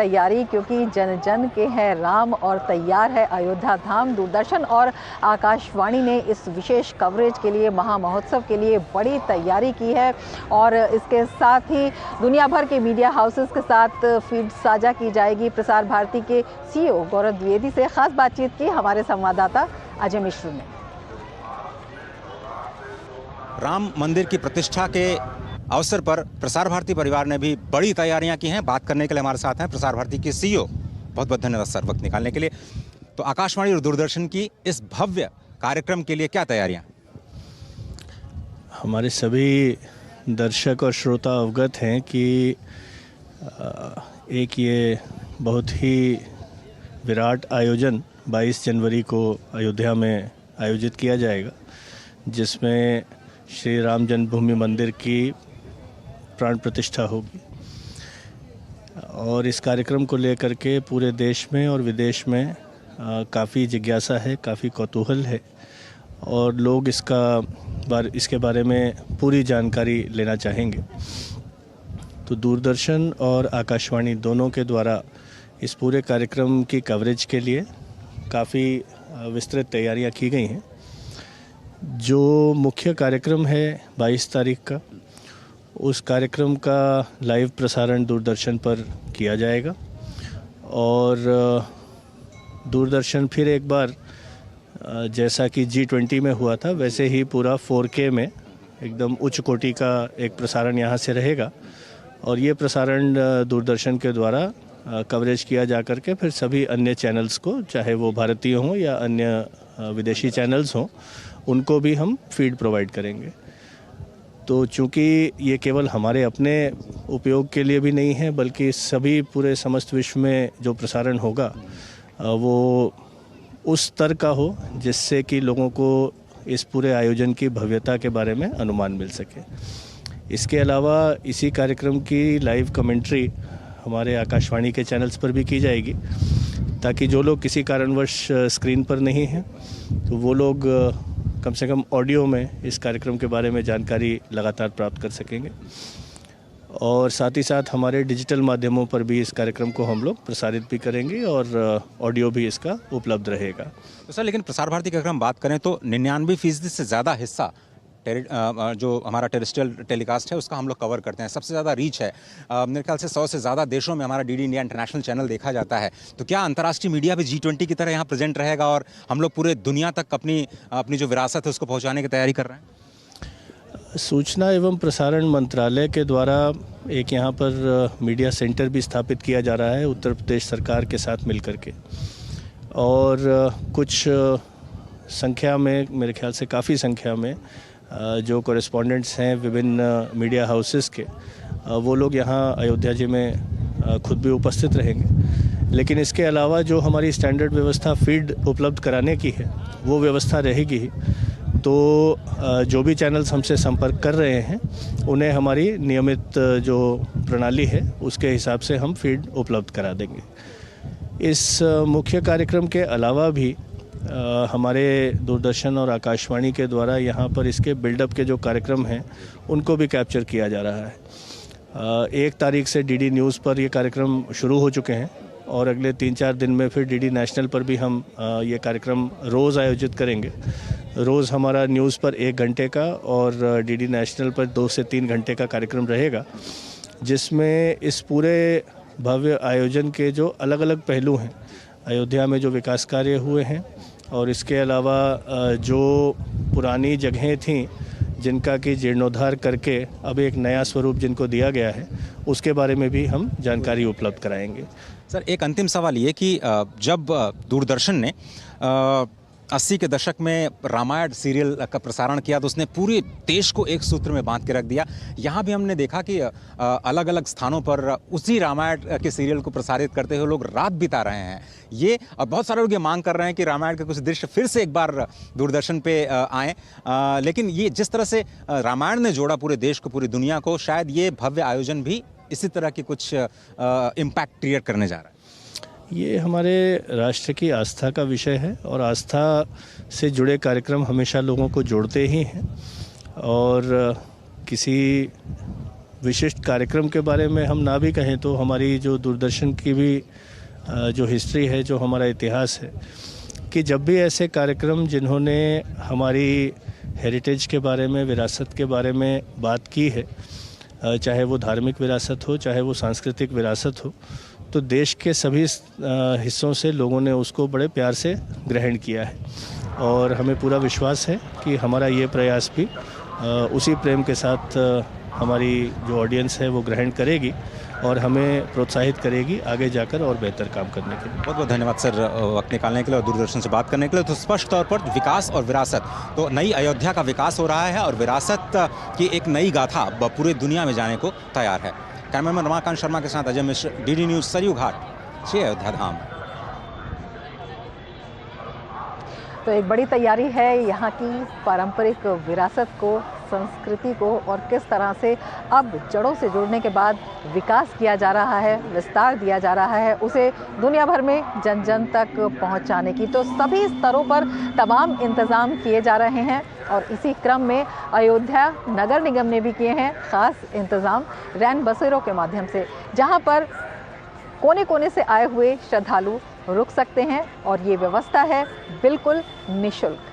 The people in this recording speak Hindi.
तैयारी, क्योंकि जन जन के हैं राम और तैयार है अयोध्या धाम। दूरदर्शन और आकाशवाणी ने इस विशेष कवरेज के लिए, महामहोत्सव के लिए बड़ी तैयारी की है और इसके साथ ही दुनिया भर के मीडिया हाउसेस के साथ फीड साझा की जाएगी। प्रसार भारती के CEO गौरव द्विवेदी से खास बातचीत की हमारे संवाददाता अजय मिश्र ने। राम मंदिर की प्रतिष्ठा के अवसर पर प्रसार भारती परिवार ने भी बड़ी तैयारियां की हैं। बात करने के लिए हमारे साथ हैं प्रसार भारती के CEO। बहुत बहुत धन्यवाद सर वक्त निकालने के लिए। तो आकाशवाणी और दूरदर्शन की इस भव्य कार्यक्रम के लिए क्या तैयारियां? हमारे सभी दर्शक और श्रोता अवगत हैं कि एक ये बहुत ही विराट आयोजन 22 जनवरी को अयोध्या में आयोजित किया जाएगा, जिसमें श्री राम जन्मभूमि मंदिर की प्राण प्रतिष्ठा होगी। और इस कार्यक्रम को लेकर के पूरे देश में और विदेश में काफ़ी जिज्ञासा है, काफ़ी कौतूहल है और लोग इसके बारे में पूरी जानकारी लेना चाहेंगे। तो दूरदर्शन और आकाशवाणी दोनों के द्वारा इस पूरे कार्यक्रम की कवरेज के लिए काफ़ी विस्तृत तैयारियां की गई हैं। जो मुख्य कार्यक्रम है 22 तारीख का, उस कार्यक्रम का लाइव प्रसारण दूरदर्शन पर किया जाएगा और दूरदर्शन फिर एक बार जैसा कि G20 में हुआ था वैसे ही पूरा 4K में एकदम उच्च कोटि का एक प्रसारण यहाँ से रहेगा और ये प्रसारण दूरदर्शन के द्वारा कवरेज किया जा कर के फिर सभी अन्य चैनल्स को, चाहे वो भारतीय हों या अन्य विदेशी चैनल्स हों, उनको भी हम फीड प्रोवाइड करेंगे। तो चूँकि ये केवल हमारे अपने उपयोग के लिए भी नहीं है, बल्कि सभी पूरे समस्त विश्व में जो प्रसारण होगा वो उस स्तर का हो जिससे कि लोगों को इस पूरे आयोजन की भव्यता के बारे में अनुमान मिल सके। इसके अलावा इसी कार्यक्रम की लाइव कमेंट्री हमारे आकाशवाणी के चैनल्स पर भी की जाएगी, ताकि जो लोग किसी कारणवश स्क्रीन पर नहीं हैं तो वो लोग कम से कम ऑडियो में इस कार्यक्रम के बारे में जानकारी लगातार प्राप्त कर सकेंगे। और साथ ही साथ हमारे डिजिटल माध्यमों पर भी इस कार्यक्रम को हम लोग प्रसारित भी करेंगे और ऑडियो भी इसका उपलब्ध रहेगा। तो सर, लेकिन प्रसार भारती की अगर हम बात करें तो 99% से ज़्यादा हिस्सा जो हमारा टेरेस्ट्रियल टेलीकास्ट है उसका हम लोग कवर करते हैं। सबसे ज़्यादा रीच है, मेरे ख्याल से 100 से ज़्यादा देशों में हमारा DD इंडिया इंटरनेशनल चैनल देखा जाता है। तो क्या अंतर्राष्ट्रीय मीडिया भी G20 की तरह यहाँ प्रेजेंट रहेगा और हम लोग पूरे दुनिया तक अपनी जो विरासत है उसको पहुँचाने की तैयारी कर रहे हैं? सूचना एवं प्रसारण मंत्रालय के द्वारा एक यहाँ पर मीडिया सेंटर भी स्थापित किया जा रहा है उत्तर प्रदेश सरकार के साथ मिलकर के, और कुछ संख्या में, मेरे ख्याल से काफ़ी संख्या में जो कॉरेस्पॉन्डेंट्स हैं विभिन्न मीडिया हाउसेस के, वो लोग यहाँ अयोध्या जी में खुद भी उपस्थित रहेंगे। लेकिन इसके अलावा जो हमारी स्टैंडर्ड व्यवस्था फीड उपलब्ध कराने की है वो व्यवस्था रहेगी ही। तो जो भी चैनल्स हमसे संपर्क कर रहे हैं उन्हें हमारी नियमित जो प्रणाली है उसके हिसाब से हम फीड उपलब्ध करा देंगे। इस मुख्य कार्यक्रम के अलावा भी हमारे दूरदर्शन और आकाशवाणी के द्वारा यहाँ पर इसके बिल्डअप के जो कार्यक्रम हैं उनको भी कैप्चर किया जा रहा है। 1 तारीख से DD न्यूज़ पर ये कार्यक्रम शुरू हो चुके हैं और अगले 3-4 दिन में फिर DD नेशनल पर भी हम ये कार्यक्रम रोज़ आयोजित करेंगे। रोज़ हमारा न्यूज़ पर 1 घंटे का और DD नेशनल पर 2 से 3 घंटे का कार्यक्रम रहेगा, जिसमें इस पूरे भव्य आयोजन के जो अलग अलग पहलू हैं, अयोध्या में जो विकास कार्य हुए हैं और इसके अलावा जो पुरानी जगहें थीं जिनका कि जीर्णोद्धार करके अब एक नया स्वरूप जिनको दिया गया है, उसके बारे में भी हम जानकारी उपलब्ध कराएंगे। सर, एक अंतिम सवाल ये कि जब दूरदर्शन ने 80 के दशक में रामायण सीरियल का प्रसारण किया तो उसने पूरे देश को एक सूत्र में बांध के रख दिया। यहाँ भी हमने देखा कि अलग अलग स्थानों पर उसी रामायण के सीरियल को प्रसारित करते हुए लोग रात बिता रहे हैं। ये बहुत सारे लोग ये मांग कर रहे हैं कि रामायण के कुछ दृश्य फिर से एक बार दूरदर्शन पे आएँ, लेकिन ये जिस तरह से रामायण ने जोड़ा पूरे देश को, पूरी दुनिया को, शायद ये भव्य आयोजन भी इसी तरह की कुछ इम्पैक्ट क्रिएट करने जा रहा है। ये हमारे राष्ट्र की आस्था का विषय है और आस्था से जुड़े कार्यक्रम हमेशा लोगों को जोड़ते ही हैं और किसी विशिष्ट कार्यक्रम के बारे में हम ना भी कहें तो हमारी जो दूरदर्शन की भी जो हिस्ट्री है, जो हमारा इतिहास है, कि जब भी ऐसे कार्यक्रम जिन्होंने हमारी हेरिटेज के बारे में, विरासत के बारे में बात की है, चाहे वो धार्मिक विरासत हो, चाहे वो सांस्कृतिक विरासत हो, तो देश के सभी हिस्सों से लोगों ने उसको बड़े प्यार से ग्रहण किया है और हमें पूरा विश्वास है कि हमारा ये प्रयास भी उसी प्रेम के साथ हमारी जो ऑडियंस है वो ग्रहण करेगी और हमें प्रोत्साहित करेगी आगे जाकर और बेहतर काम करने के लिए। बहुत बहुत धन्यवाद सर वक्त निकालने के लिए और दूरदर्शन से बात करने के लिए। तो स्पष्ट तौर पर विकास और विरासत, तो नई अयोध्या का विकास हो रहा है और विरासत की एक नई गाथा पूरे दुनिया में जाने को तैयार है। कैमरामैन रमाकांत शर्मा के साथ अजय मिश्र, डीडी न्यूज़, सरयू घाट, श्री अयोध्या धाम। तो एक बड़ी तैयारी है यहाँ की पारंपरिक विरासत को, संस्कृति को और किस तरह से अब जड़ों से जुड़ने के बाद विकास किया जा रहा है, विस्तार दिया जा रहा है, उसे दुनिया भर में जन जन तक पहुँचाने की। तो सभी स्तरों पर तमाम इंतज़ाम किए जा रहे हैं और इसी क्रम में अयोध्या नगर निगम ने भी किए हैं ख़ास इंतज़ाम रैन बसेरों के माध्यम से, जहाँ पर कोने कोने से आए हुए श्रद्धालु रुक सकते हैं और ये व्यवस्था है बिल्कुल निःशुल्क।